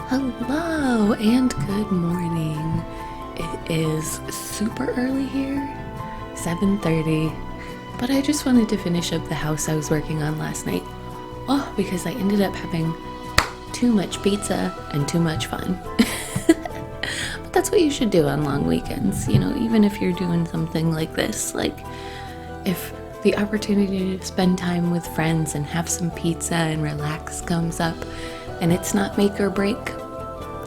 Hello and good morning. It is super early here, 7:30, but I just wanted to finish up the house I was working on last night. Oh, because I ended up having too much pizza and too much fun. But that's what you should do on long weekends, you know, even if you're doing something like this. Like, if the opportunity to spend time with friends and have some pizza and relax comes up, and it's not make or break,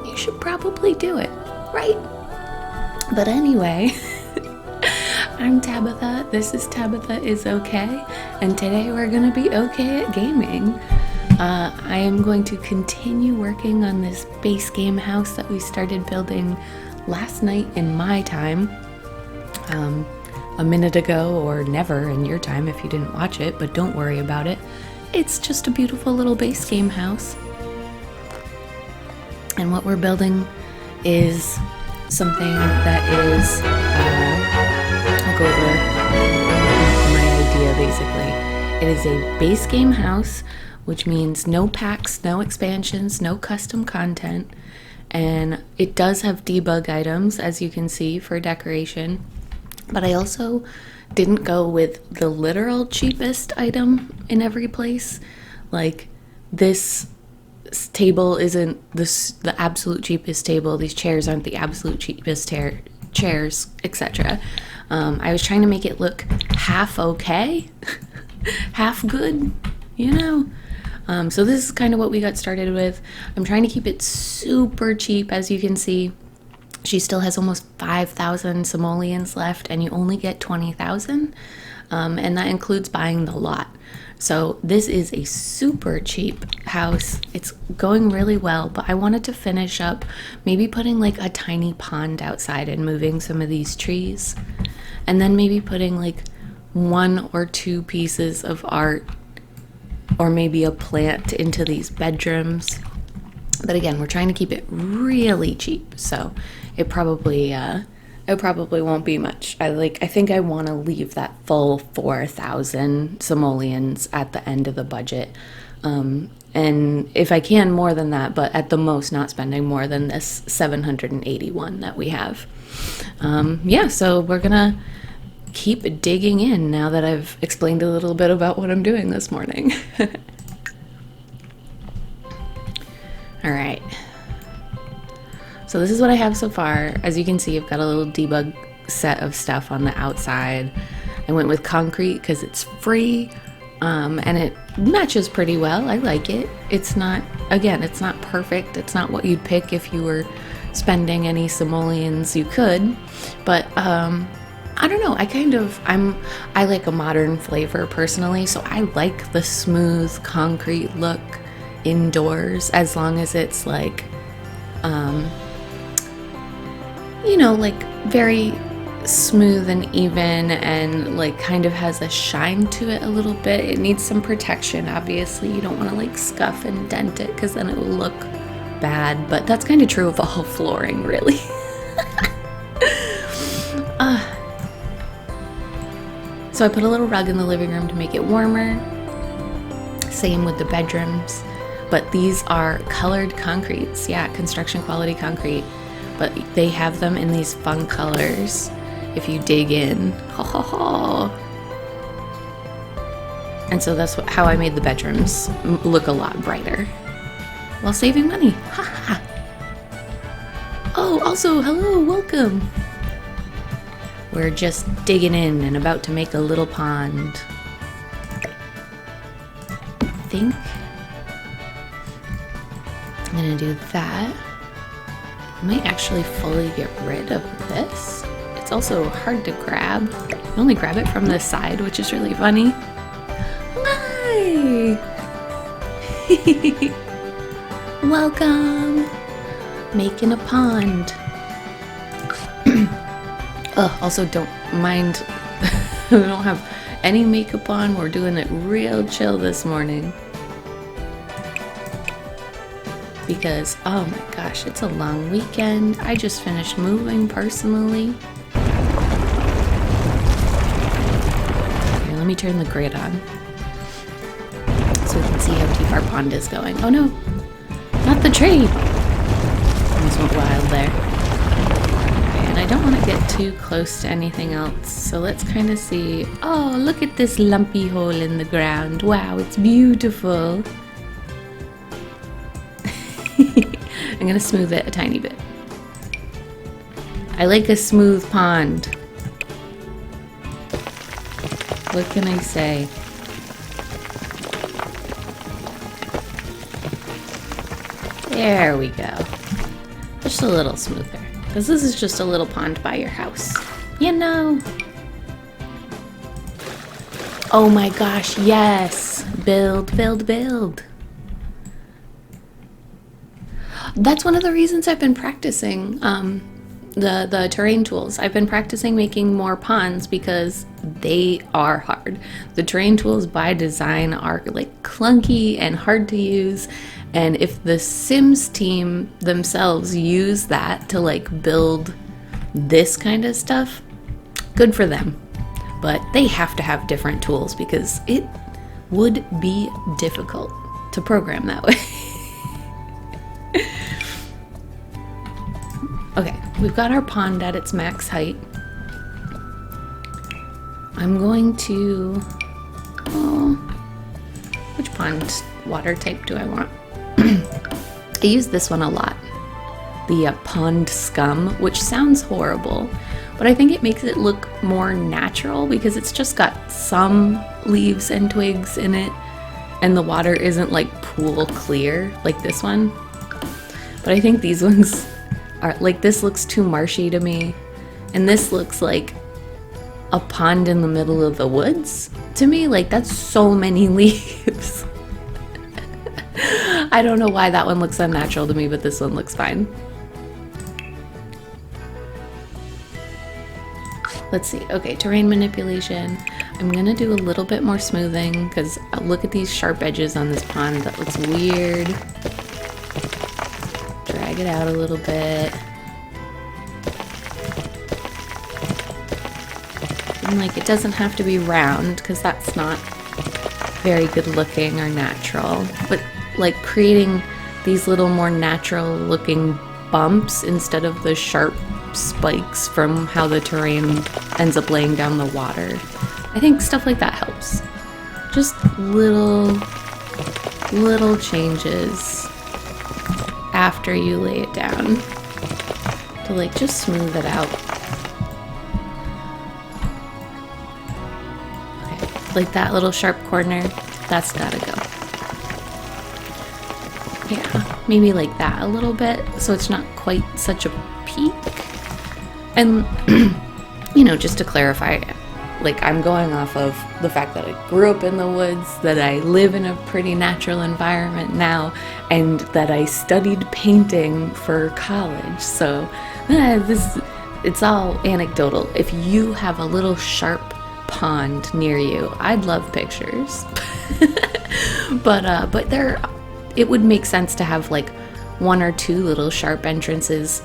you should probably do it, right? But anyway, I'm Tabitha. This is TabithaIsOkay, and today we're gonna be okay at gaming. I am going to continue working on this base game house that we started building last night in my time, a minute ago, or never in your time if you didn't watch it, but don't worry about it. It's just a beautiful little base game house. And what we're building is something that is, I'll go over my idea basically. It is a base game house, which means no packs, no expansions, no custom content. And it does have debug items, as you can see, for decoration. But I also didn't go with the literal cheapest item in every place. Like, this table isn't the absolute cheapest table. These chairs aren't the absolute cheapest chairs, etc. I was trying to make it look half okay, half good, you know. So this is kind of what we got started with. I'm trying to keep it super cheap, as you can see. She still has almost 5,000 simoleons left, and you only get 20,000, and that includes buying the lot. So this is a super cheap house. It's going really well, but I wanted to finish up maybe putting like a tiny pond outside and moving some of these trees, and then maybe putting like 1 or 2 pieces of art or maybe a plant into these bedrooms. But again, we're trying to keep it really cheap, so it probably won't be much. I think I want to leave that full 4,000 simoleons at the end of the budget, and if I can, more than that, but at the most not spending more than this 781 that we have. So we're gonna keep digging in now that I've explained a little bit about what I'm doing this morning. All right. So this is what I have so far. As you can see, I've got a little debug set of stuff on the outside. I went with concrete because it's free, and it matches pretty well. I like it. It's not perfect. It's not what you'd pick if you were spending any simoleons you could, but I don't know. I like a modern flavor personally, so I like the smooth concrete look indoors, as long as it's like, like very smooth and even, and like kind of has a shine to it a little bit. It needs some protection, obviously. You don't want to like scuff and dent it, because then it will look bad, but that's kind of true of all flooring, really. So I put a little rug in the living room to make it warmer. Same with the bedrooms. But these are colored concretes. Yeah, construction quality concrete. But they have them in these fun colors if you dig in. Ho ho ho. And so that's how I made the bedrooms look a lot brighter while saving money. Ha ha. Oh, also, hello, welcome. We're just digging in and about to make a little pond. I think I'm gonna do that. I might actually fully get rid of this. It's also hard to grab. You can only grab it from the side, which is really funny. Hi! Welcome! Making a pond. Also, don't mind, we don't have any makeup on. We're doing it real chill this morning. Because, oh my gosh, it's a long weekend. I just finished moving personally. Here, let me turn the grid on so we can see how deep our pond is going. Oh no, not the tree. Almost went wild there. Okay, and I don't want to get too close to anything else, so let's kind of see. Oh, look at this lumpy hole in the ground. Wow, it's beautiful. I'm gonna smooth it a tiny bit. I like a smooth pond. What can I say? There we go. Just a little smoother. Because this is just a little pond by your house. You know. Oh my gosh, yes! Build, build, build. That's one of the reasons I've been practicing the terrain tools. I've been practicing making more ponds because they are hard. The terrain tools by design are like clunky and hard to use. And if the Sims team themselves use that to like build this kind of stuff, good for them. But they have to have different tools because it would be difficult to program that way. Okay, we've got our pond at its max height. I'm going to, which pond water type do I want? I use this one a lot, the pond scum, which sounds horrible, but I think it makes it look more natural because it's just got some leaves and twigs in it, and the water isn't like pool clear like this one. But I think these ones are like, this looks too marshy to me, and this looks like a pond in the middle of the woods to me. Like, that's so many leaves. I don't know why that one looks unnatural to me, but this one looks fine. Let's see. Okay, terrain manipulation. I'm gonna do a little bit more smoothing because look at these sharp edges on this pond. That looks weird. Drag it out a little bit. And like, it doesn't have to be round because that's not very good looking or natural, but like creating these little more natural looking bumps instead of the sharp spikes from how the terrain ends up laying down the water. I think stuff like that helps. Just little changes after you lay it down to like just smooth it out. Okay, like that little sharp corner, that's gotta go. Yeah, maybe like that a little bit so it's not quite such a peak. And you know, just to clarify, like, I'm going off of the fact that I grew up in the woods, that I live in a pretty natural environment now, and that I studied painting for college. So it's all anecdotal. If you have a little sharp pond near you, I'd love pictures. but it would make sense to have like one or two little sharp entrances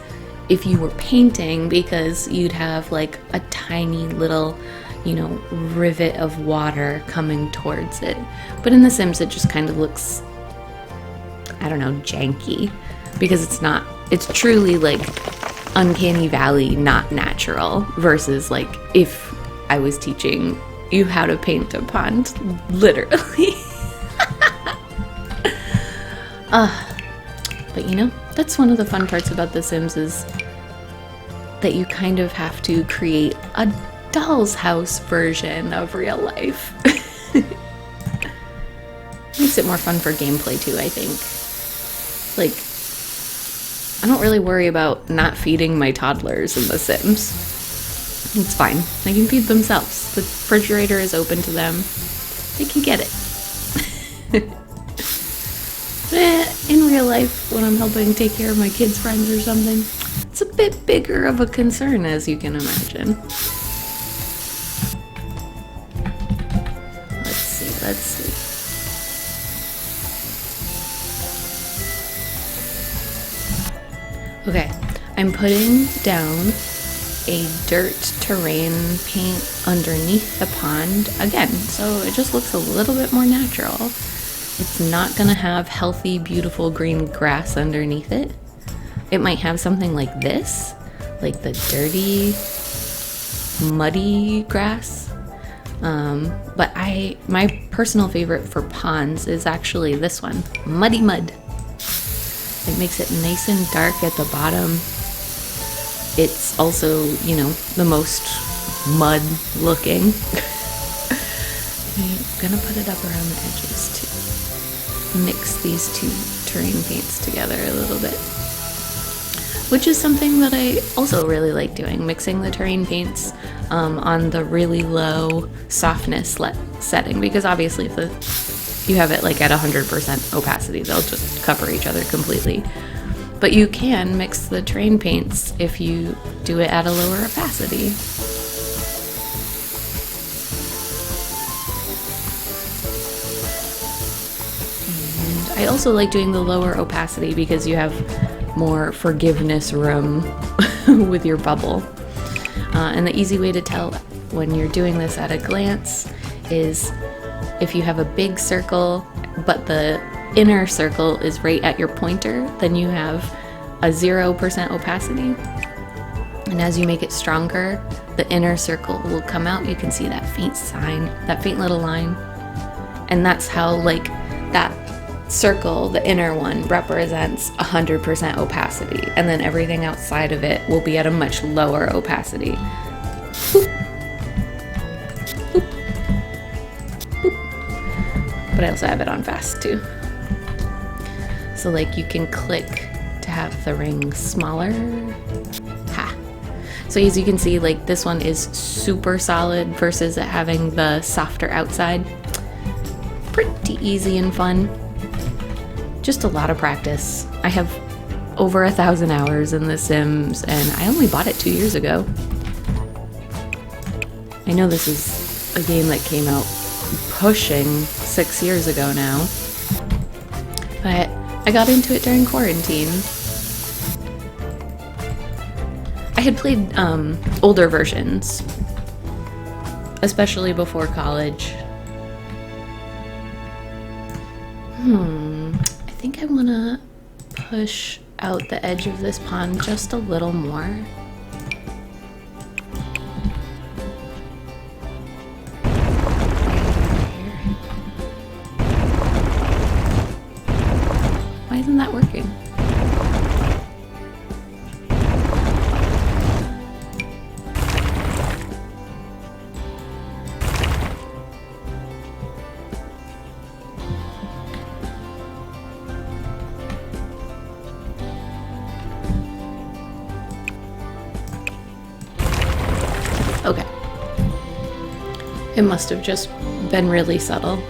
if you were painting, because you'd have like a tiny little, you know, rivet of water coming towards it. But in The Sims, it just kind of looks, I don't know, janky, because it's truly like uncanny valley, not natural, versus like if I was teaching you how to paint a pond, literally. But you know, that's one of the fun parts about The Sims, is that you kind of have to create a doll's house version of real life. Makes it more fun for gameplay too, I think. Like, I don't really worry about not feeding my toddlers in The Sims. It's fine. They can feed themselves. The refrigerator is open to them. They can get it. In real life, when I'm helping take care of my kids' friends or something, it's a bit bigger of a concern, as you can imagine. Let's see. Okay, I'm putting down a dirt terrain paint underneath the pond again, so it just looks a little bit more natural. It's not gonna have healthy, beautiful green grass underneath it. it might have something like this, like the dirty, muddy grass. But my personal favorite for ponds is actually this one, Muddy Mud. It makes it nice and dark at the bottom. It's also, you know, the most mud looking. I'm gonna put it up around the edges too. Mix these two terrain paints together a little bit, which is something that I also really like doing, mixing the terrain paints on the really low softness setting, because obviously if you have it like at 100% opacity, they'll just cover each other completely. But you can mix the terrain paints if you do it at a lower opacity. And I also like doing the lower opacity because you have more forgiveness room with your bubble. And the easy way to tell when you're doing this at a glance is if you have a big circle, but the inner circle is right at your pointer, then you have a 0% opacity. And as you make it stronger, the inner circle will come out. You can see that faint sign, that faint little line. And that's how, like, that circle, the inner one, represents 100% opacity. And then everything outside of it will be at a much lower opacity. Boop. Boop. Boop. But I also have it on fast too. So like you can click to have the ring smaller. Ha! So as you can see, like this one is super solid versus it having the softer outside. Pretty easy and fun. Just a lot of practice. I have over 1,000 hours in The Sims and I only bought it 2 years ago. I know this is a game that came out pushing 6 years ago now, but I got into it during quarantine. I had played older versions, especially before college. I think I want to push out the edge of this pond just a little more. Why isn't that working? Okay. It must have just been really subtle.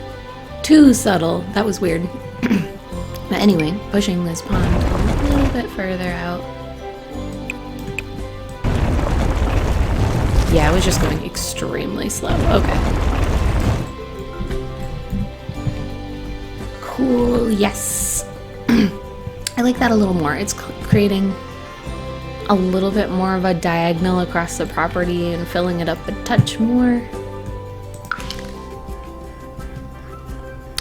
Too subtle. That was weird. But anyway, pushing this pond a little bit further out. Yeah, I was just going extremely slow. Okay. Cool. Yes. I like that a little more. It's creating a little bit more of a diagonal across the property and filling it up a touch more.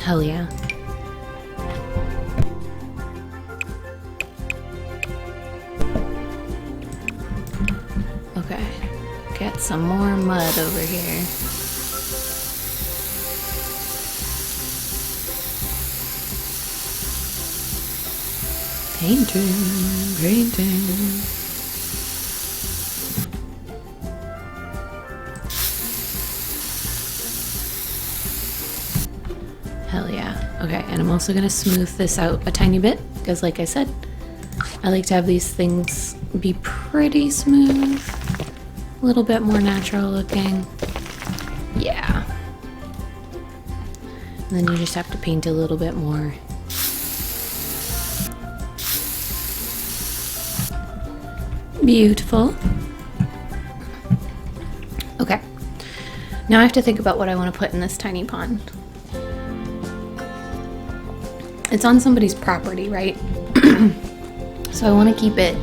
Hell yeah. Okay, get some more mud over here. Painting. Hell yeah. Okay, and I'm also gonna smooth this out a tiny bit because like I said, I like to have these things be pretty smooth, a little bit more natural looking. Yeah. And then you just have to paint a little bit more. Beautiful. Okay. Now I have to think about what I want to put in this tiny pond. It's on somebody's property, right? So I want to keep it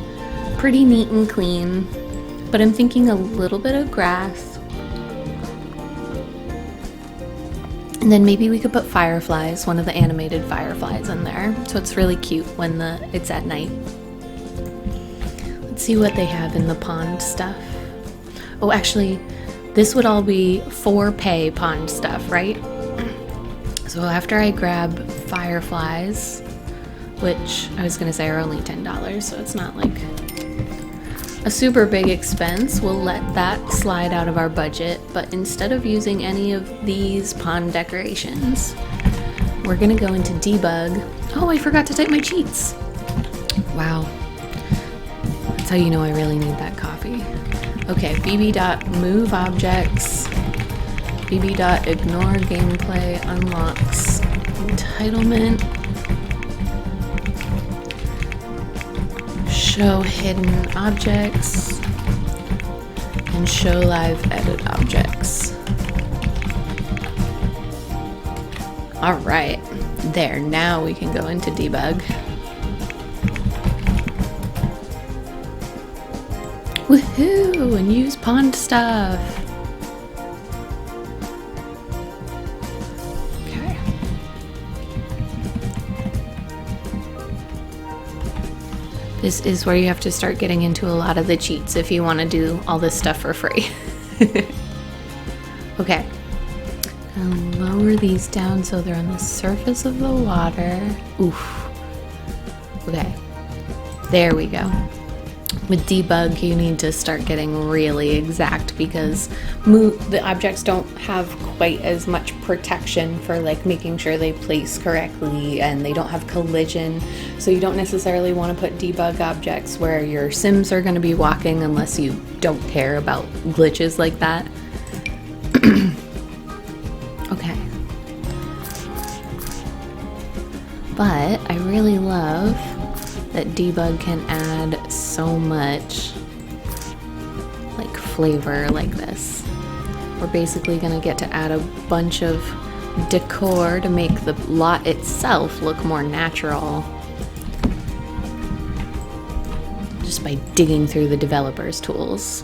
pretty neat and clean, but I'm thinking a little bit of grass. And then maybe we could put fireflies, one of the animated fireflies in there, so it's really cute when it's at night. Let's see what they have in the pond stuff. Oh, actually, this would all be for pay pond stuff, right? So after I grab fireflies, which I was gonna say are only $10, so it's not like a super big expense, we'll let that slide out of our budget. But instead of using any of these pond decorations, we're gonna go into debug. Oh, I forgot to type my cheats. Wow. That's how you know I really need that coffee. Okay, bb.move objects, bb.ignore gameplay unlocks entitlement, show hidden objects, and show live edit objects. All right, there, now we can go into debug. Woohoo! And use pond stuff. Okay. This is where you have to start getting into a lot of the cheats if you want to do all this stuff for free. Okay. I'll lower these down so they're on the surface of the water. Oof. Okay. There we go. With debug, you need to start getting really exact because the objects don't have quite as much protection for like making sure they place correctly, and they don't have collision. So you don't necessarily want to put debug objects where your Sims are going to be walking unless you don't care about glitches like that. Okay. But I really love that debug can add so much like flavor like this. We're basically gonna get to add a bunch of decor to make the lot itself look more natural just by digging through the developer's tools.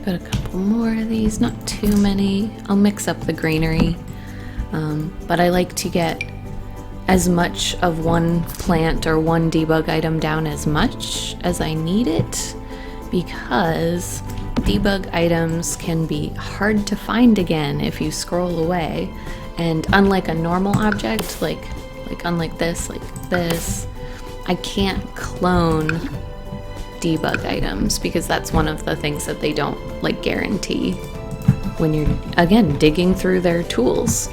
Got a couple more of these, not too many. I'll mix up the greenery, but I like to get as much of one plant or one debug item down as much as I need it, because debug items can be hard to find again if you scroll away. And unlike a normal object, like unlike this, I can't clone debug items because that's one of the things that they don't like guarantee when you're again digging through their tools.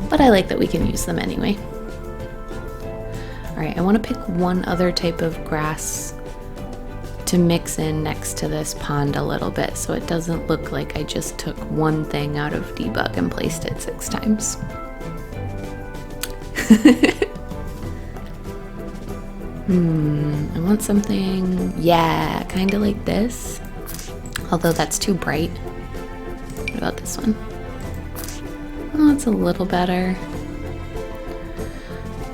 But I like that we can use them anyway. All right, I want to pick one other type of grass to mix in next to this pond a little bit so it doesn't look like I just took one thing out of debug and placed it 6 times. I want something, yeah, kind of like this. Although that's too bright. What about this one? Oh, it's a little better.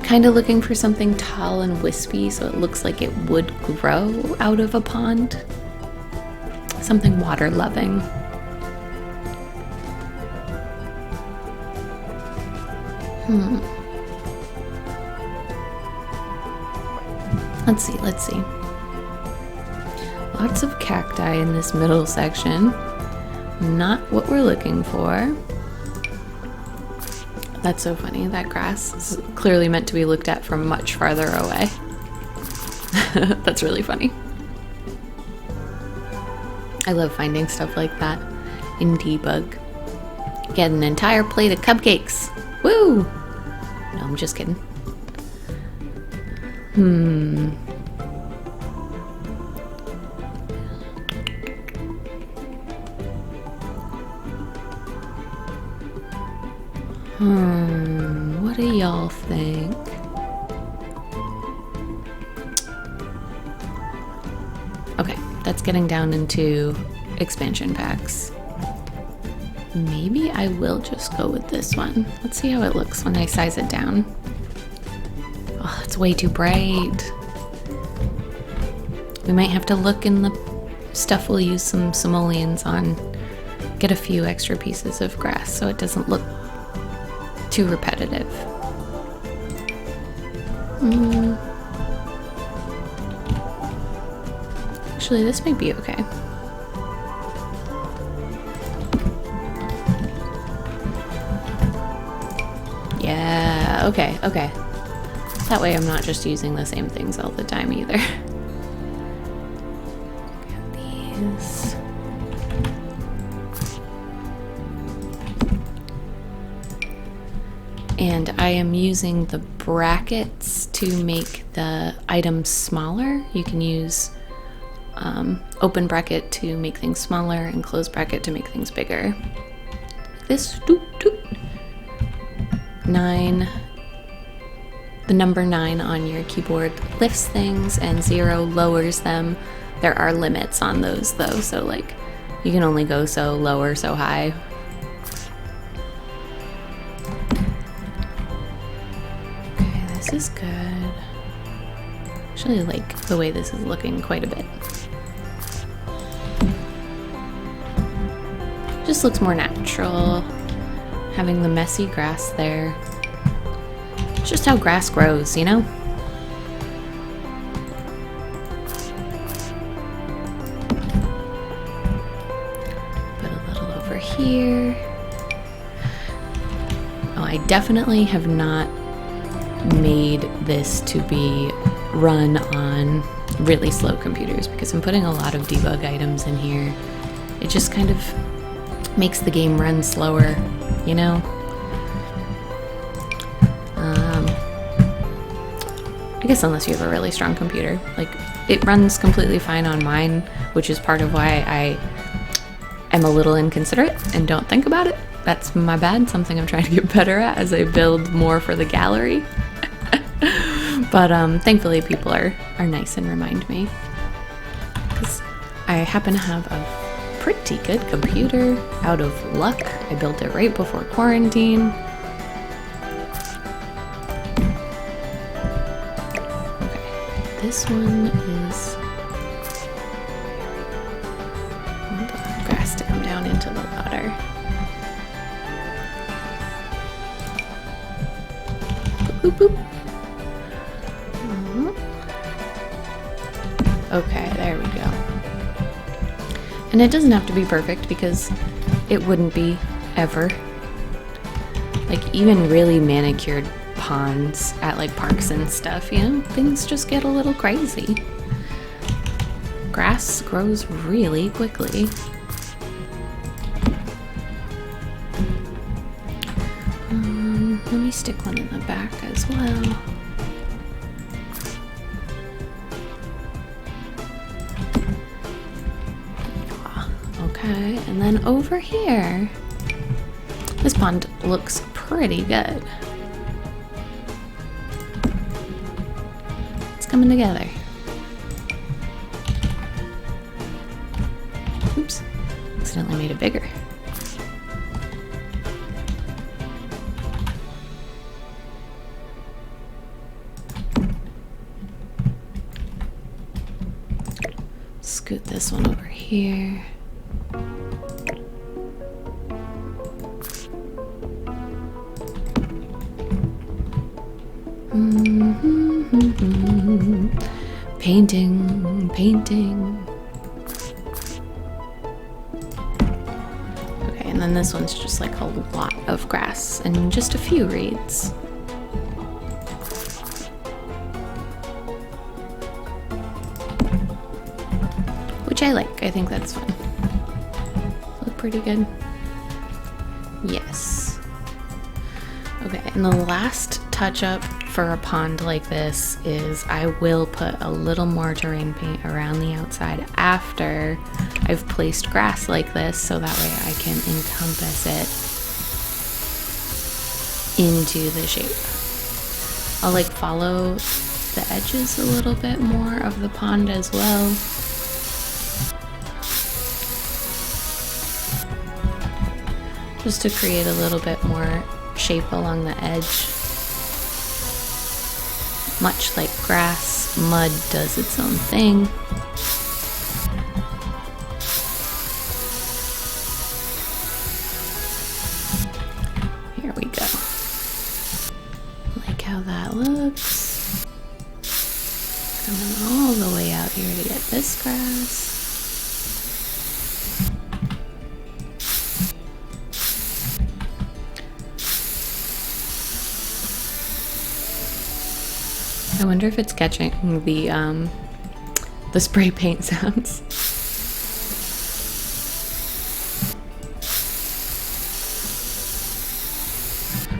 Kind of looking for something tall and wispy so it looks like it would grow out of a pond. Something water loving. Let's see. Lots of cacti in this middle section. Not what we're looking for. That's so funny. That grass is clearly meant to be looked at from much farther away. That's really funny. I love finding stuff like that in debug. Get an entire plate of cupcakes. Woo! No, I'm just kidding. What do y'all think? Okay, that's getting down into expansion packs. Maybe I will just go with this one. Let's see how it looks when I size it down. Oh, it's way too bright. We might have to look in the stuff will use some simoleons on, get a few extra pieces of grass so it doesn't look too repetitive. Actually, this might be okay. Yeah, okay, okay. That way I'm not just using the same things all the time either. Get these. And I am using the brackets to make the items smaller. You can use open bracket to make things smaller and close bracket to make things bigger. Like this. Doot, doot. 9. The number 9 on your keyboard lifts things and 0 lowers them. There are limits on those though, so like you can only go so low or so high. Okay, this is good. Actually like the way this is looking quite a bit. Just looks more natural, having the messy grass there. It's just how grass grows, you know? Put a little over here. Oh, I definitely have not made this to be run on really slow computers because I'm putting a lot of debug items in here. It just kind of makes the game run slower, you know? I guess unless you have a really strong computer. Like, it runs completely fine on mine, which is part of why I am a little inconsiderate and don't think about it. That's my bad, something I'm trying to get better at as I build more for the gallery. But thankfully people are nice and remind me. Because I happen to have a pretty good computer, out of luck. I built it right before quarantine. This one is, I want the grass to come down into the water. Boop, boop, boop. Okay, there we go. And it doesn't have to be perfect because it wouldn't be ever. Like even really manicured ponds at like parks and stuff, you know, things just get a little crazy. Grass grows really quickly. Let me stick one in the back as well. Okay, and then over here, this pond looks pretty good. Coming together. Oops, accidentally made it bigger. Scoot this one over here. Painting, painting. Okay, and then this one's just like a lot of grass and just a few reeds. Which I like, I think that's fun. Look pretty good. Yes. Okay, and the last touch up for a pond like this is I will put a little more terrain paint around the outside after I've placed grass like this, so that way I can encompass it into the shape. I'll like follow the edges a little bit more of the pond as well. Just to create a little bit more shape along the edge. Much like grass, mud does its own thing. this grass. I wonder if it's catching the spray paint sounds.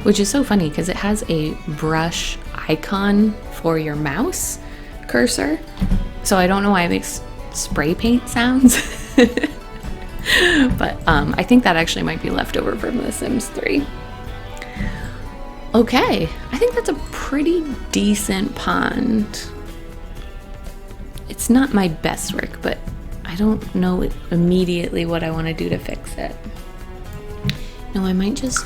Which is so funny because it has a brush icon for your mouse cursor. So I don't know why it makes spray paint sounds. But I think that actually might be left over from The Sims 3. Okay, I think that's a pretty decent pond. It's not my best work, but I don't know immediately what I want to do to fix it. No, I might just...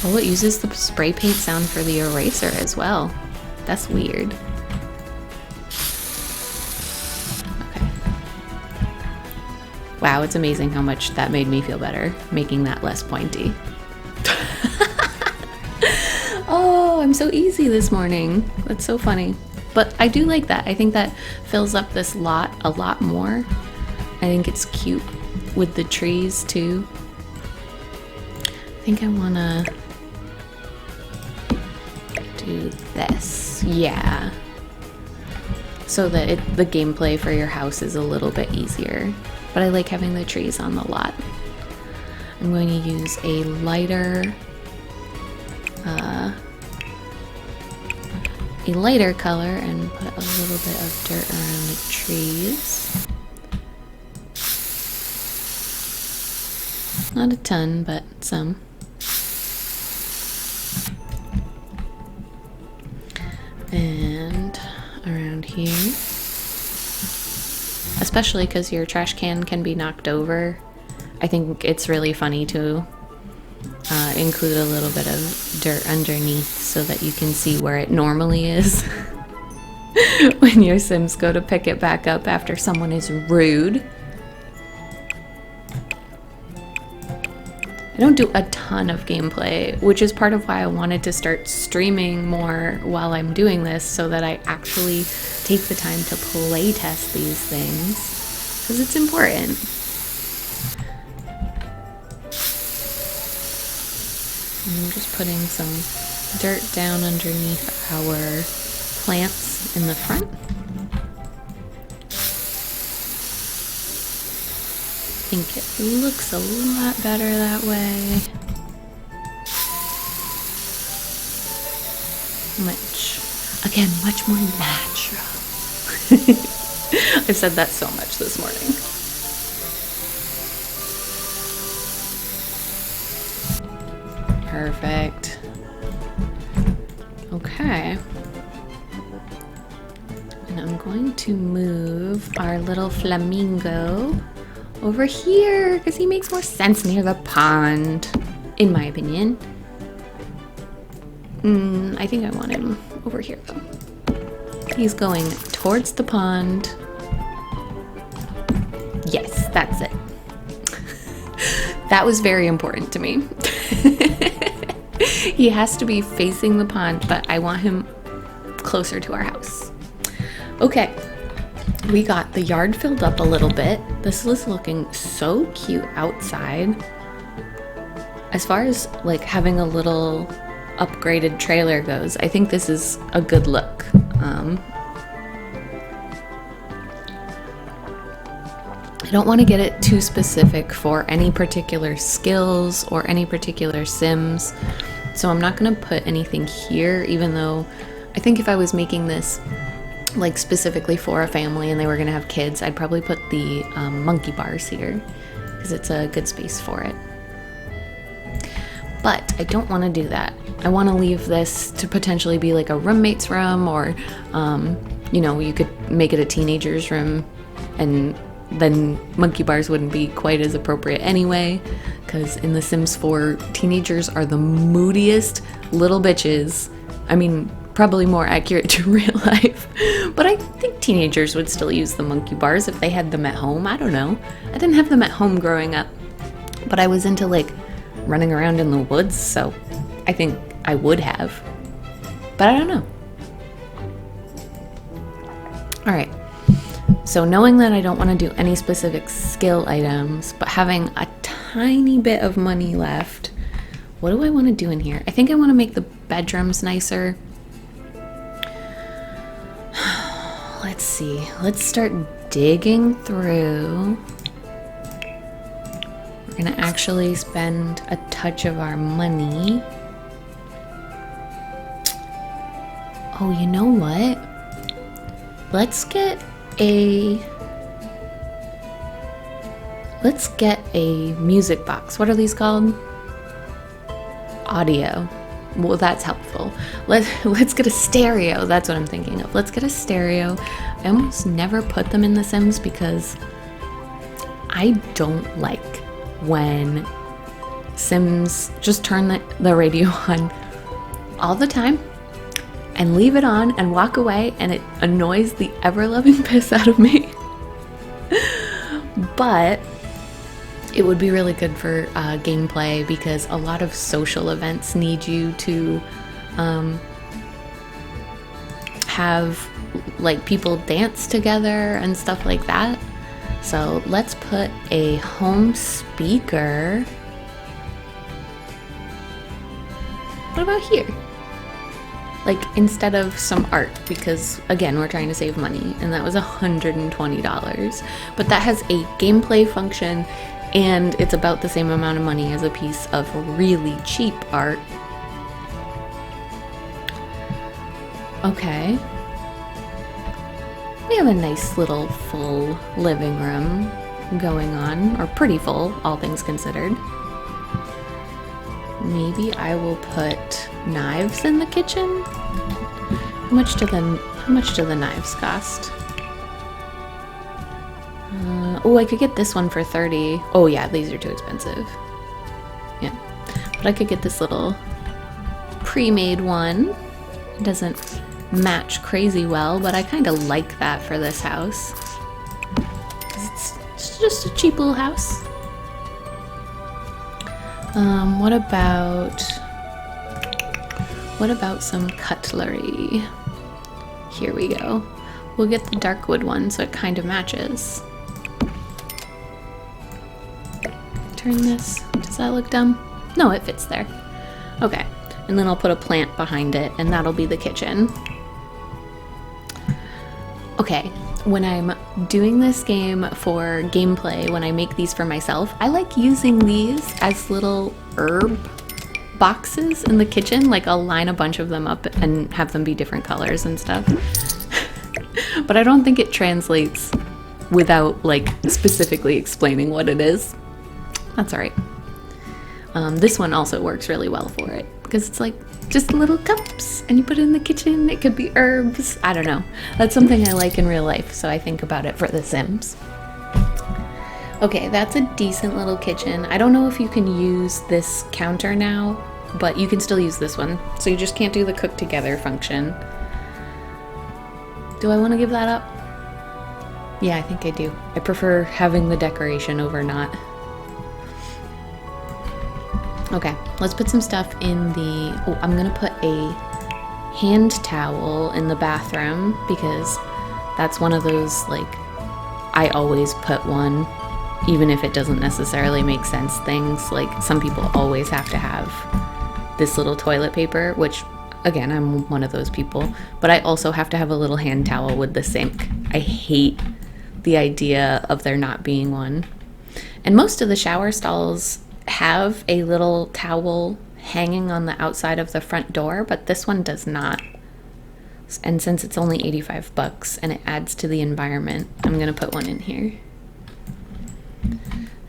Oh, it uses the spray paint sound for the eraser as well. That's weird. Okay. Wow, it's amazing how much that made me feel better, making that less pointy. Oh, I'm so easy this morning. That's so funny. But I do like that. I think that fills up this lot a lot more. I think it's cute with the trees too. I think I wanna do this. Yeah. So that the gameplay for your house is a little bit easier. But I like having the trees on the lot. I'm going to use a lighter color and put a little bit of dirt around the trees. Not a ton, but some. And around here, especially because your trash can be knocked over, I think it's really funny to include a little bit of dirt underneath so that you can see where it normally is when your Sims go to pick it back up after someone is rude. I don't do a ton of gameplay, which is part of why I wanted to start streaming more while I'm doing this, so that I actually take the time to play test these things, because it's important. I'm just putting some dirt down underneath our plants in the front. I think it looks a lot better that way. Much more natural. I've said that so much this morning. Perfect. Okay. And I'm going to move our little flamingo over here because he makes more sense near the pond, in my opinion. I think I want him over here though. He's going towards the pond. Yes, that's it. That was very important to me. He has to be facing the pond, but I want him closer to our house. Okay, we got the yard filled up a little bit. This is looking so cute outside. As far as like having a little upgraded trailer goes, I think this is a good look. I don't want to get it too specific for any particular skills or any particular Sims, so I'm not going to put anything here, even though I think if I was making this like specifically for a family and they were going to have kids, I'd probably put the monkey bars here because it's a good space for it. But I don't want to do that. I want to leave this to potentially be like a roommate's room, or you know, you could make it a teenager's room, and then monkey bars wouldn't be quite as appropriate anyway, because in The Sims 4, teenagers are the moodiest little bitches. I mean, probably more accurate to real life, but I think teenagers would still use the monkey bars if they had them at home. I don't know. I didn't have them at home growing up, but I was into like running around in the woods, so I think I would have. But I don't know. All right. So knowing that I don't want to do any specific skill items, but having a tiny bit of money left, what do I want to do in here? I think I want to make the bedrooms nicer. Let's see. Let's start digging through. We're going to actually spend a touch of our money. Oh, you know what? Let's get a music box. What are these called? Audio. Well, that's helpful. Let's get a stereo. That's what I'm thinking of. Let's get a stereo. I almost never put them in The Sims because I don't like when Sims just turn the radio on all the time and leave it on and walk away, and it annoys the ever-loving piss out of me. But it would be really good for gameplay because a lot of social events need you to have like people dance together and stuff like that. So let's put a home speaker. What about here? Like instead of some art, because again, we're trying to save money, and that was $120. But that has a gameplay function, and it's about the same amount of money as a piece of really cheap art. Okay. We have a nice little full living room going on, or pretty full, all things considered. Maybe I will put knives in the kitchen. How much do the knives cost? Oh, I could get this one for $30. Oh yeah, these are too expensive. Yeah, but I could get this little pre-made one. It doesn't match crazy well, but I kind of like that for this house. It's just a cheap little house. What about some cutlery? Here we go. We'll get the dark wood one so it kind of matches. Turn this. Does that look dumb? No, it fits there. Okay. And then I'll put a plant behind it, and that'll be the kitchen. Okay. When I'm doing this game for gameplay, when I make these for myself, I like using these as little herb boxes in the kitchen. Like I'll line a bunch of them up and have them be different colors and stuff. But I don't think it translates without like specifically explaining what it is. That's all right. This one also works really well for it because it's like just little cups and you put it in the kitchen. It could be herbs. I don't know. That's something I like in real life, so I think about it for The Sims. Okay, that's a decent little kitchen. I don't know if you can use this counter now, but you can still use this one. So you just can't do the cook together function. Do I want to give that up? Yeah, I think I do. I prefer having the decoration over not. Okay, let's put some stuff in the... Oh, I'm gonna put a hand towel in the bathroom because that's one of those, like, I always put one, even if it doesn't necessarily make sense things. Like, some people always have to have this little toilet paper, which, again, I'm one of those people, but I also have to have a little hand towel with the sink. I hate the idea of there not being one. And most of the shower stalls have a little towel hanging on the outside of the front door, but this one does not. And since it's only $85 and it adds to the environment, I'm gonna put one in here.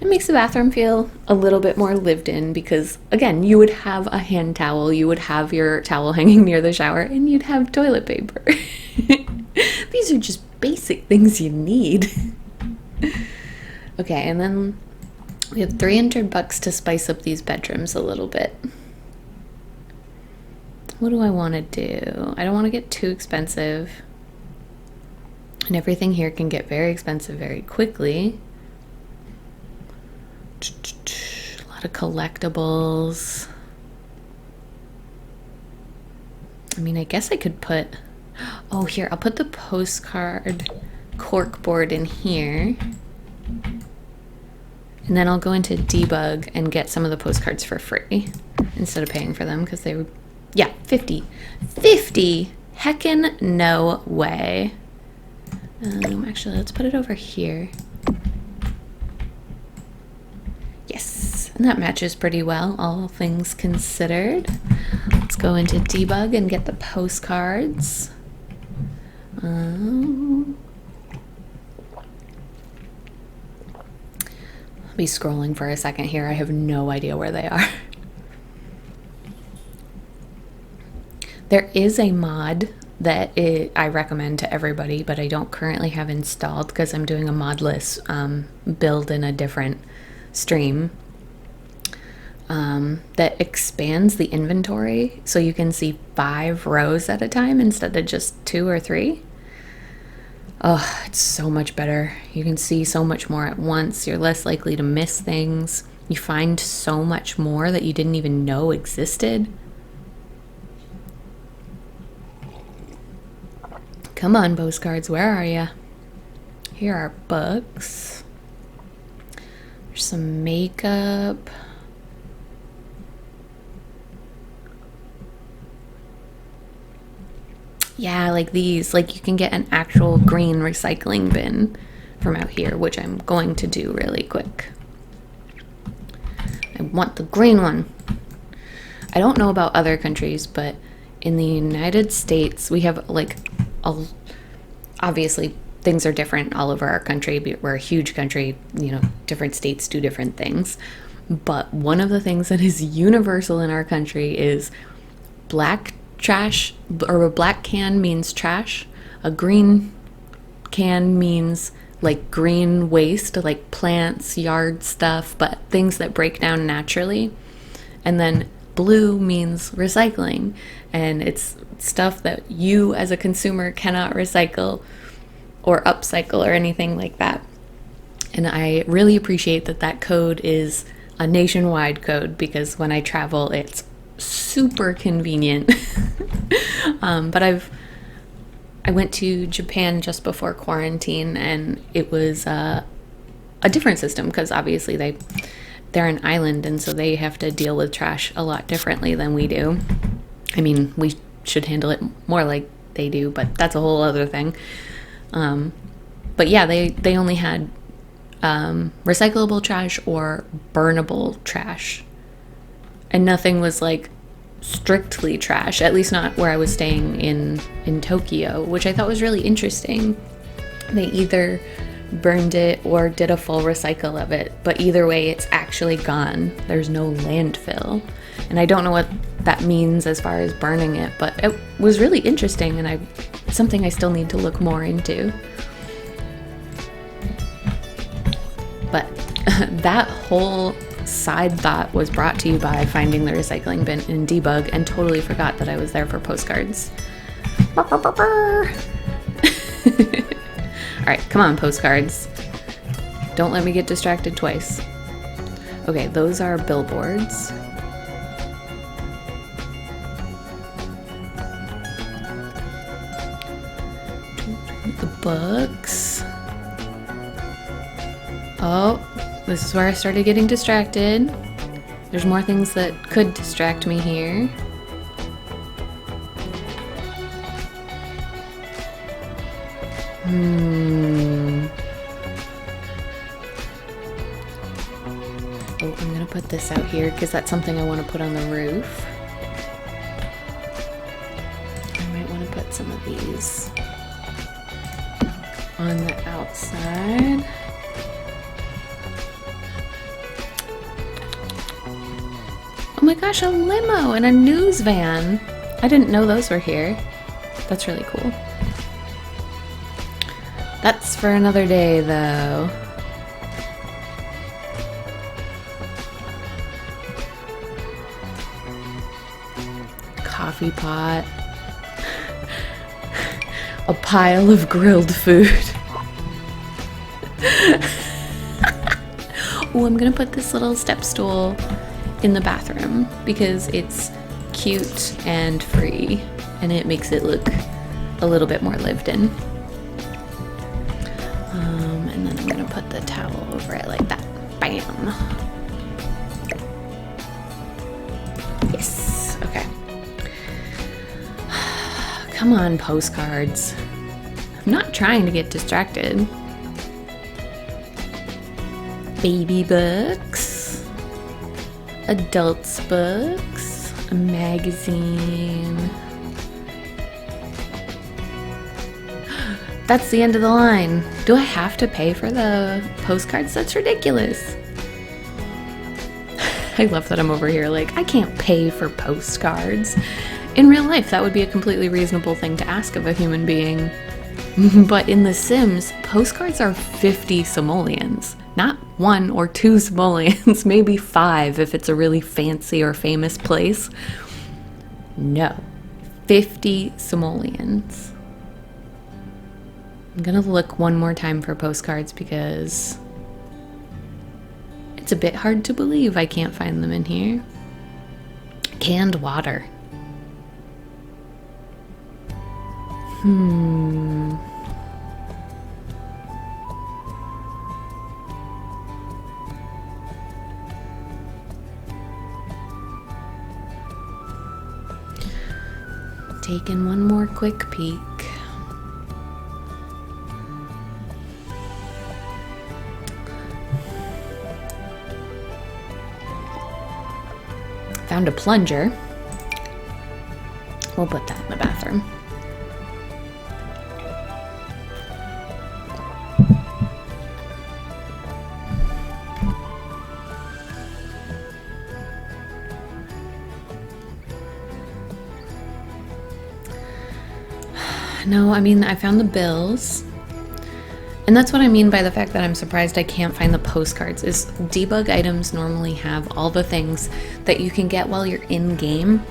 It makes the bathroom feel a little bit more lived in because, again, you would have a hand towel, you would have your towel hanging near the shower, and you'd have toilet paper. These are just basic things you need. Okay, and then we have $300 to spice up these bedrooms a little bit. What do I want to do? I don't want to get too expensive. And everything here can get very expensive very quickly. A lot of collectibles. I mean, I guess I could put... Oh, here, I'll put the postcard cork board in here. And then I'll go into debug and get some of the postcards for free instead of paying for them because they were, yeah, 50. 50? Heckin' no way. Actually, let's put it over here. Yes, and that matches pretty well, all things considered. Let's go into debug and get the postcards. I'll be scrolling for a second here. I have no idea where they are. There is a mod that I recommend to everybody, but I don't currently have installed because I'm doing a modless build in a different stream that expands the inventory so you can see 5 rows at a time instead of just 2 or 3. Oh, it's so much better. You can see so much more at once. You're less likely to miss things. You find so much more that you didn't even know existed. Come on, postcards, where are you? Here are books. There's some makeup. Yeah, like these. Like you can get an actual green recycling bin from out here, which I'm going to do really quick. I want the green one. I don't know about other countries, but in the United States, we have like obviously things are different all over our country. We're a huge country, you know, different states do different things. But one of the things that is universal in our country is black trash, or a black can means trash. A green can means like green waste, like plants, yard stuff, but things that break down naturally. And then blue means recycling, and it's stuff that you as a consumer cannot recycle or upcycle or anything like that. And I really appreciate that that code is a nationwide code, because when I travel it's super convenient. But I went to Japan just before quarantine, and it was a different system because obviously they're an island, and so they have to deal with trash a lot differently than we do. I mean, we should handle it more like they do, but that's a whole other thing. But yeah, they only had recyclable trash or burnable trash, and nothing was like strictly trash, at least not where I was staying in Tokyo, which I thought was really interesting. They either burned it or did a full recycle of it, but either way it's actually gone. There's no landfill, and I don't know what that means as far as burning it, but it was really interesting, and something I still need to look more into. But that whole side thought was brought to you by finding the recycling bin in debug, and totally forgot that I was there for postcards. Alright, come on, postcards. Don't let me get distracted twice. Okay, those are billboards. The books. Oh, this is where I started getting distracted. There's more things that could distract me here. Oh, I'm gonna put this out here because that's something I want to put on the roof. I might want to put some of these on the outside. Oh my gosh, a limo and a news van. I didn't know those were here. That's really cool. That's for another day, though. Coffee pot. A pile of grilled food. Oh, I'm gonna put this little step stool in the bathroom because it's cute and free, and it makes it look a little bit more lived in. And then I'm gonna put the towel over it like that. Bam. Yes, okay. Come on, postcards. I'm not trying to get distracted. Baby books, adults books, a magazine. That's the end of the line. Do I have to pay for the postcards? That's ridiculous. I love that I'm over here like, I can't pay for postcards. In real life, that would be a completely reasonable thing to ask of a human being. But in The Sims, postcards are 50 simoleons. Not 1 or 2 simoleons, maybe 5 if it's a really fancy or famous place. No, 50 simoleons. I'm gonna look one more time for postcards because it's a bit hard to believe I can't find them in here. Canned water. Taking one more quick peek. Found a plunger. We'll put that in the bathroom. No, I mean, I found the bills. And that's what I mean by the fact that I'm surprised I can't find the postcards, is debug items normally have all the things that you can get while you're in game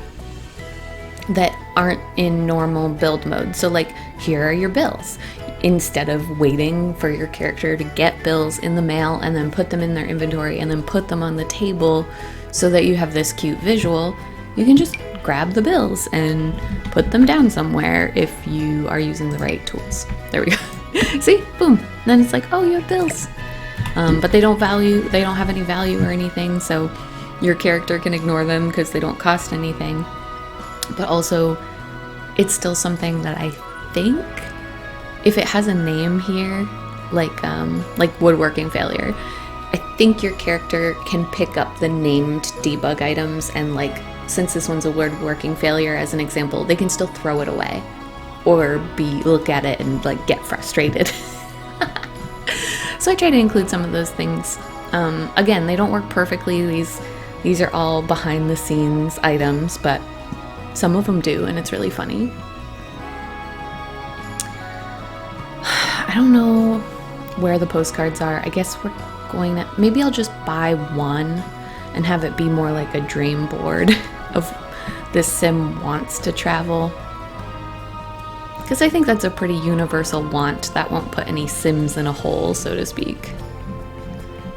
that aren't in normal build mode. So like, here are your bills. Instead of waiting for your character to get bills in the mail and then put them in their inventory and then put them on the table so that you have this cute visual, you can just grab the bills and put them down somewhere if you are using the right tools. There we go. See, boom. Then it's like, oh, you have bills. But they don't have any value or anything, so your character can ignore them because they don't cost anything. But also, it's still something that I think, if it has a name here, like woodworking failure, I think your character can pick up the named debug items and, like, since this one's a woodworking failure as an example, they can still throw it away or look at it and like get frustrated. So I try to include some of those things. Again, they don't work perfectly. These are all behind the scenes items, but some of them do, and it's really funny. I don't know where the postcards are. I guess we're going to, maybe I'll just buy one and have it be more like a dream board of this sim wants to travel. Because I think that's a pretty universal want that won't put any sims in a hole, so to speak.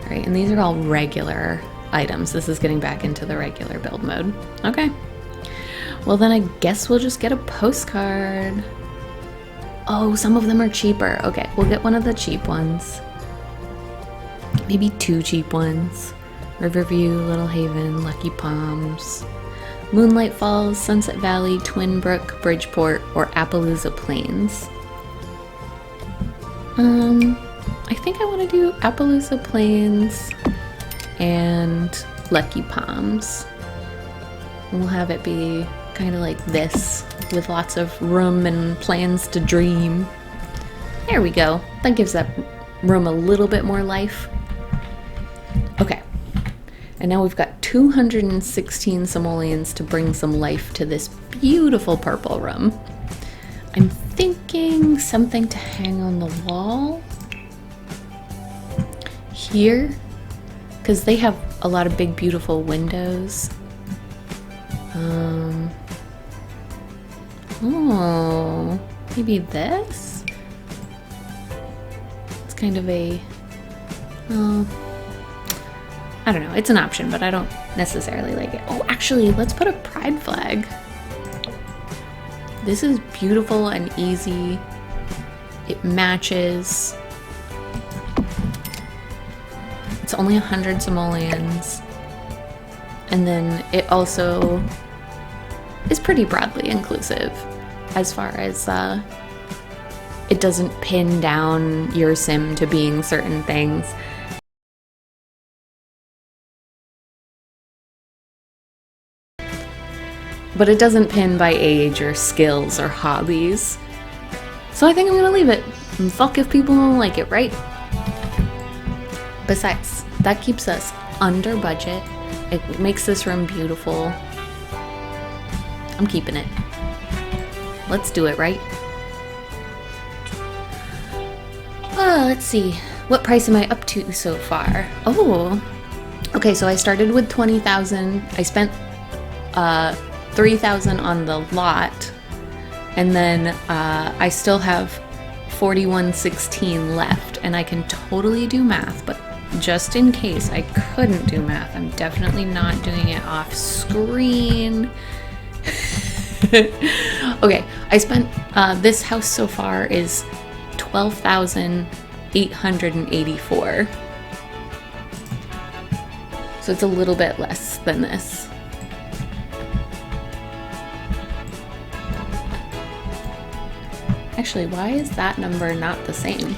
All right, and these are all regular items. This is getting back into the regular build mode. Okay. Well, then I guess we'll just get a postcard. Oh, some of them are cheaper. Okay, we'll get one of the cheap ones. Maybe 2 cheap ones. Riverview, Little Haven, Lucky Palms, Moonlight Falls, Sunset Valley, Twin Brook, Bridgeport, or Appaloosa Plains. I think I want to do Appaloosa Plains and Lucky Palms. And we'll have it be kind of like this, with lots of room and plans to dream. There we go. That gives that room a little bit more life. Okay. And now we've got 216 simoleons to bring some life to this beautiful purple room. I'm thinking something to hang on the wall here, because they have a lot of big, beautiful windows. Oh, maybe this? It's kind of a, I don't know, it's an option, but I don't necessarily like it. Oh, actually, let's put a pride flag. This is beautiful and easy. It matches. It's only 100 simoleons. And then it also is pretty broadly inclusive as far as it doesn't pin down your sim to being certain things. But it doesn't pin by age or skills or hobbies. So I think I'm gonna leave it. And fuck if people don't like it, right? Besides, that keeps us under budget. It makes this room beautiful. I'm keeping it. Let's do it, right? Let's see. What price am I up to so far? Oh, okay, so I started with 20,000. I spent 3,000 on the lot, and then I still have 4116 left, and I can totally do math, but just in case I couldn't do math, I'm definitely not doing it off screen. Okay, I spent this house so far is 12,884. So it's a little bit less than this. Actually, why is that number not the same?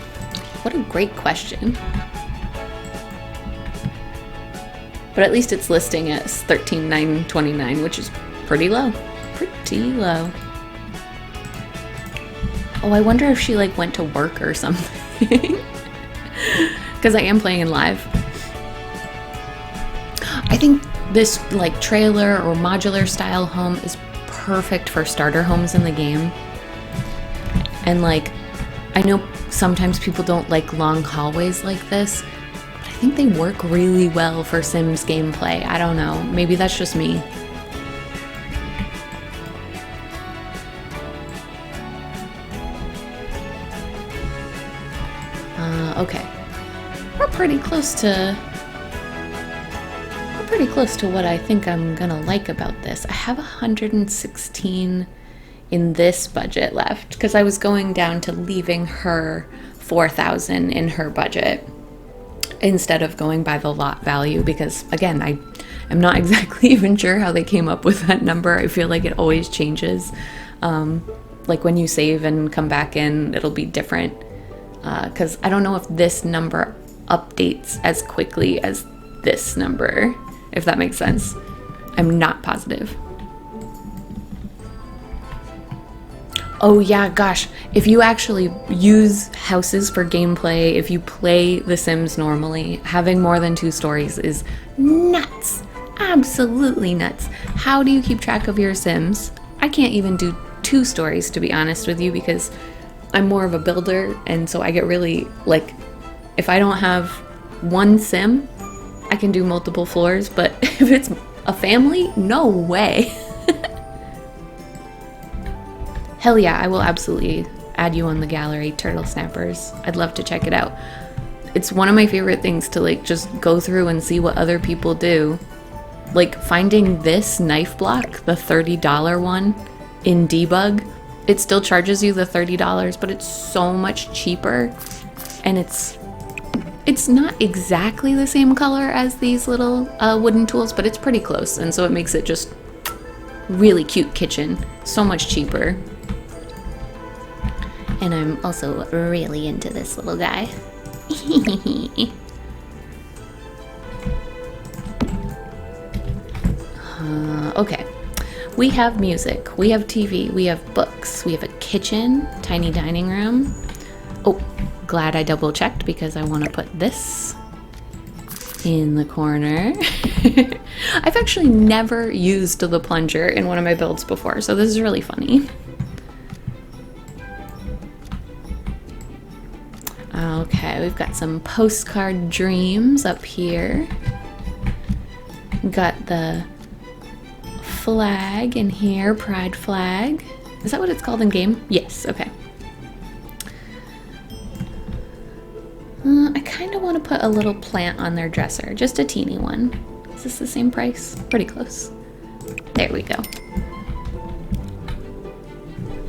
What a great question. But at least it's listing as 13,929, which is pretty low. Pretty low. Oh, I wonder if she like went to work or something. Because I am playing in live. I think this like trailer or modular style home is perfect for starter homes in the game. And like, I know sometimes people don't like long hallways like this, but I think they work really well for Sims gameplay. I don't know, maybe that's just me. Okay, we're pretty close to what I think I'm gonna like about this. I have 116 in this budget left because I was going down to leaving her 4,000 in her budget instead of going by the lot value, because again, I am not exactly even sure how they came up with that number. I feel like it always changes. Like when you save and come back in, it'll be different, because I don't know if this number updates as quickly as this number, if that makes sense. I'm not positive. Oh yeah, gosh, if you actually use houses for gameplay, if you play The Sims normally, having more than 2 stories is nuts. Absolutely nuts. How do you keep track of your Sims? I can't even do 2 stories, to be honest with you, because I'm more of a builder, and so I get really, like, if I don't have one Sim, I can do multiple floors, but if it's a family, no way. Hell yeah, I will absolutely add you on the gallery, Turtle Snappers. I'd love to check it out. It's one of my favorite things to like just go through and see what other people do. Like finding this knife block, the $30 one in DEBUG, it still charges you the $30, but it's so much cheaper. And it's not exactly the same color as these little wooden tools, but it's pretty close. And so it makes it just really cute kitchen, so much cheaper. And I'm also really into this little guy. Okay, we have music, we have TV, we have books, we have a kitchen, tiny dining room. Oh, glad I double checked because I want to put this in the corner. I've actually never used the plunger in one of my builds before, so this is really funny. Okay, we've got some postcard dreams up here. We've got the flag in here, pride flag. Is that what it's called in game? Yes, okay. I kind of want to put a little plant on their dresser, just a teeny one. Is this the same price? Pretty close. There we go.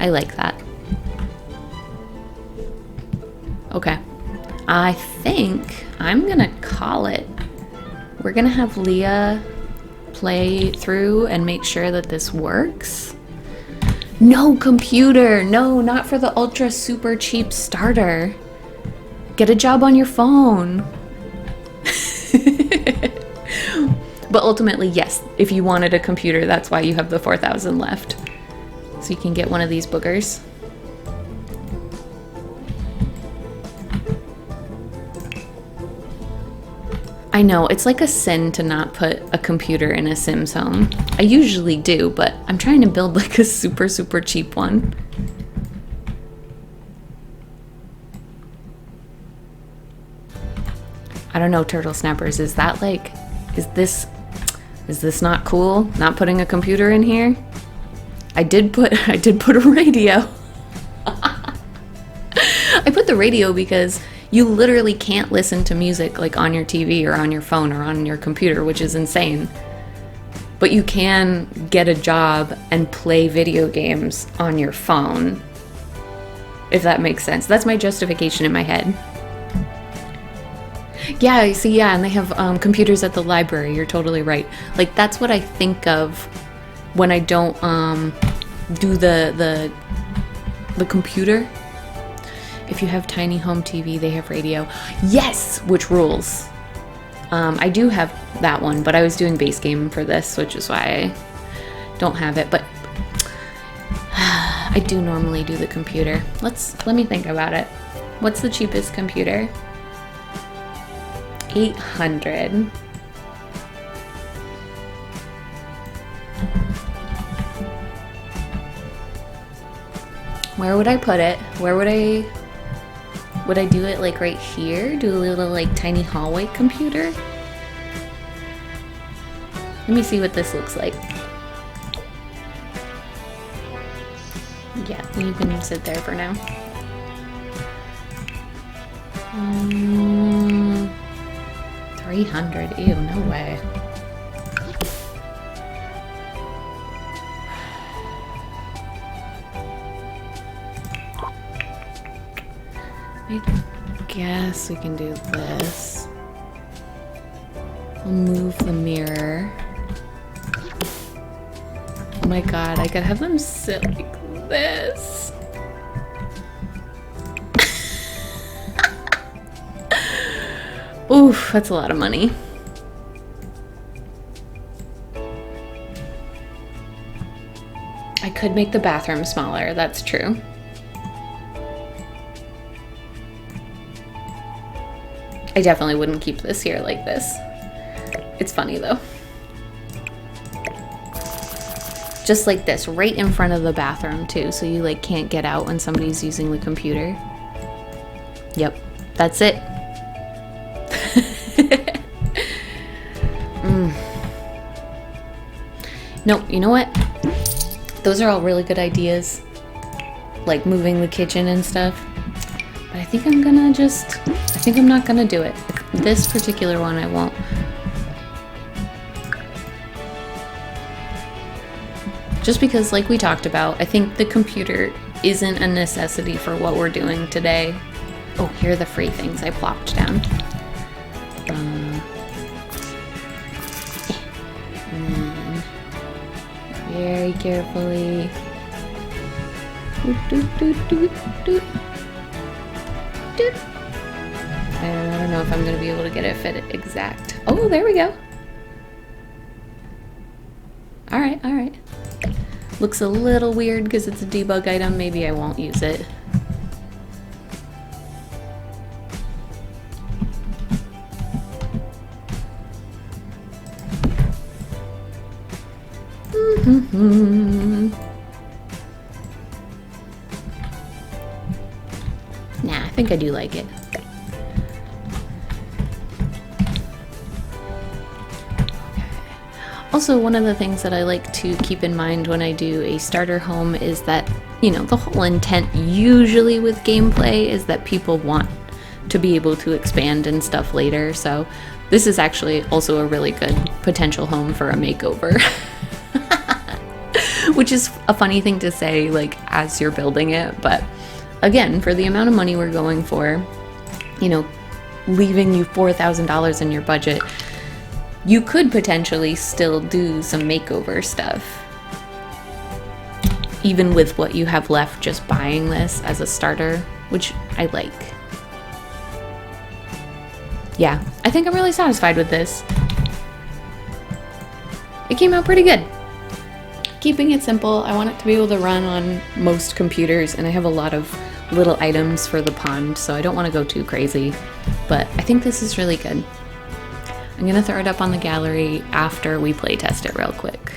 I like that. Okay. I think I'm gonna call it. We're gonna have Leah play through and make sure that this works. No computer! No, not for the ultra super cheap starter. Get a job on your phone. But ultimately, yes, if you wanted a computer, that's why you have the 4,000 left. So you can get one of these boogers. I know, it's like a sin to not put a computer in a Sims home. I usually do, but I'm trying to build like a super, super cheap one. I don't know, Turtle Snappers, is that like, is this not cool? Not putting a computer in here? I did put a radio. I put the radio because you literally can't listen to music like on your TV or on your phone or on your computer, which is insane. But you can get a job and play video games on your phone, if that makes sense. That's my justification in my head. Yeah, see, yeah, and they have computers at the library. You're totally right. Like, that's what I think of when I don't do the computer. If you have tiny home TV, they have radio. Yes, which rules. I do have that one, but I was doing base game for this, which is why I don't have it. But I do normally do the computer. Let me think about it. What's the cheapest computer? 800. Where would I put it? Where would I do it, like right here? Do a little like tiny hallway computer? Let me see what this looks like. Yeah, you can sit there for now. 300, ew, no way. I guess we can do this. We'll move the mirror. Oh my god, I could have them sit like this. Oof, that's a lot of money. I could make the bathroom smaller, that's true. I definitely wouldn't keep this here like this. It's funny though. Just like this, right in front of the bathroom too, so you like can't get out when somebody's using the computer. Yep, that's it. No, you know what? Those are all really good ideas. Like moving the kitchen and stuff. But I think I'm not gonna do it. This particular one I won't. Just because, like we talked about, I think the computer isn't a necessity for what we're doing today. Oh, here are the free things I plopped down. Very carefully. And I don't know if I'm going to be able to get it fit exact. Oh, there we go. Alright, alright. Looks a little weird because it's a debug item. Maybe I won't use it. Nah, I think I do like it. Also, one of the things that I like to keep in mind when I do a starter home is that, you know, the whole intent usually with gameplay is that people want to be able to expand and stuff later. So this is actually also a really good potential home for a makeover. which is a funny thing to say, like, as you're building it. But again, for the amount of money we're going for, you know, leaving you $4,000 in your budget, you could potentially still do some makeover stuff, even with what you have left just buying this as a starter, which I like. Yeah, I think I'm really satisfied with this. It came out pretty good. Keeping it simple, I want it to be able to run on most computers, and I have a lot of little items for the pond, so I don't want to go too crazy, but I think this is really good. I'm gonna throw it up on the gallery after we play test it real quick.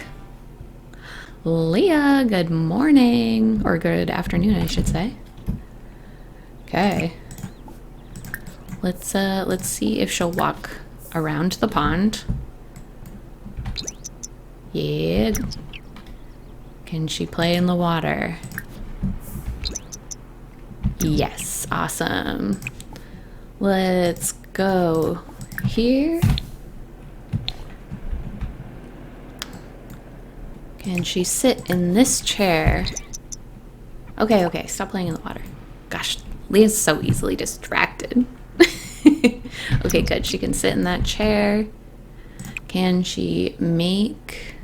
Leah, good morning, or good afternoon, I should say. Okay. Let's see if she'll walk around the pond. Yeah. Can she play in the water? Yes, awesome. Let's go here. Can she sit in this chair? Okay, stop playing in the water. Gosh, Leah's so easily distracted. Okay, good. She can sit in that chair. Can she make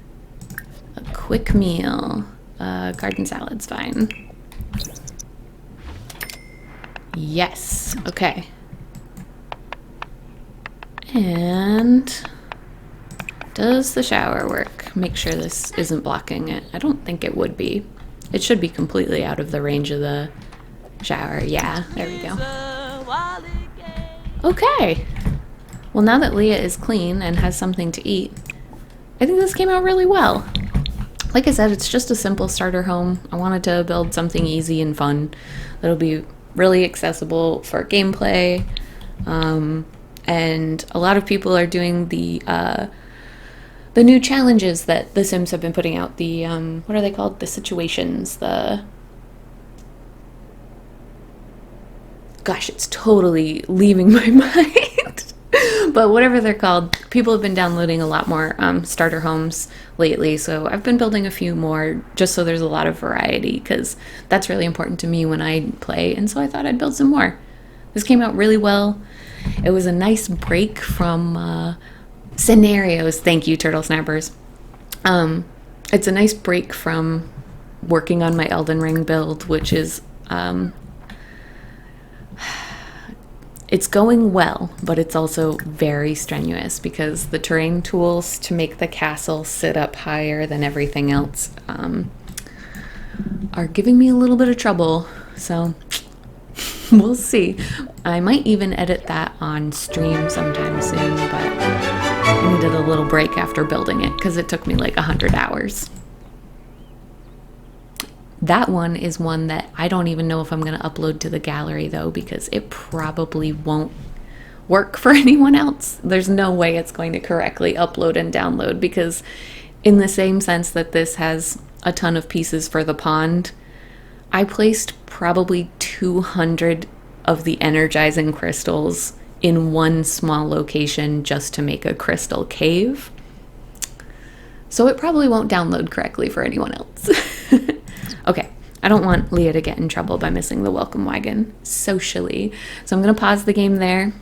a quick meal? Garden salad's fine. Yes, okay. And does the shower work? Make sure this isn't blocking it. I don't think it would be. It should be completely out of the range of the shower. Yeah, there we go. Okay. Well, now that Leah is clean and has something to eat, I think this came out really well. Like I said, it's just a simple starter home. I wanted to build something easy and fun that'll be really accessible for gameplay. And a lot of people are doing the new challenges that The Sims have been putting out. The, what are they called? The situations, gosh, it's totally leaving my mind. But whatever they're called, people have been downloading a lot more starter homes lately, so I've been building a few more just so there's a lot of variety, because that's really important to me when I play, and so I thought I'd build some more. This came out really well. It was a nice break from scenarios. Thank you, Turtle Snappers. It's a nice break from working on my Elden Ring build, which is it's going well, but it's also very strenuous because the terrain tools to make the castle sit up higher than everything else are giving me a little bit of trouble. So we'll see. I might even edit that on stream sometime soon, but I needed a little break after building it because it took me like 100 hours. That one is one that I don't even know if I'm going to upload to the gallery, though, because it probably won't work for anyone else. There's no way it's going to correctly upload and download, because in the same sense that this has a ton of pieces for the pond, I placed probably 200 of the energizing crystals in one small location just to make a crystal cave. So it probably won't download correctly for anyone else. Okay, I don't want Leah to get in trouble by missing the welcome wagon socially. So I'm going to pause the game there.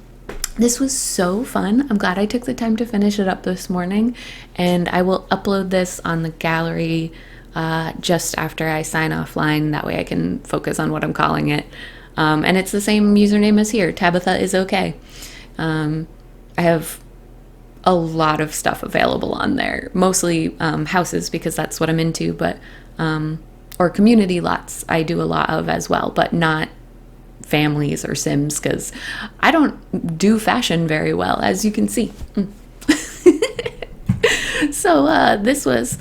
This was so fun. I'm glad I took the time to finish it up this morning, and I will upload this on the gallery just after I sign offline. That way I can focus on what I'm calling it. And it's the same username as here, TabithaIsOkay. I have a lot of stuff available on there, mostly houses because that's what I'm into, but or community lots I do a lot of as well, but not families or Sims, because I don't do fashion very well, as you can see. So this was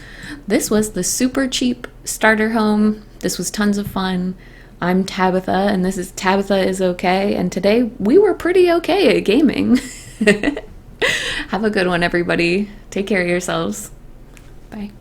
the super cheap starter home. This was tons of fun. I'm Tabitha, and this is TabithaIsOkay, and today we were pretty okay at gaming. Have a good one, everybody. Take care of yourselves. Bye.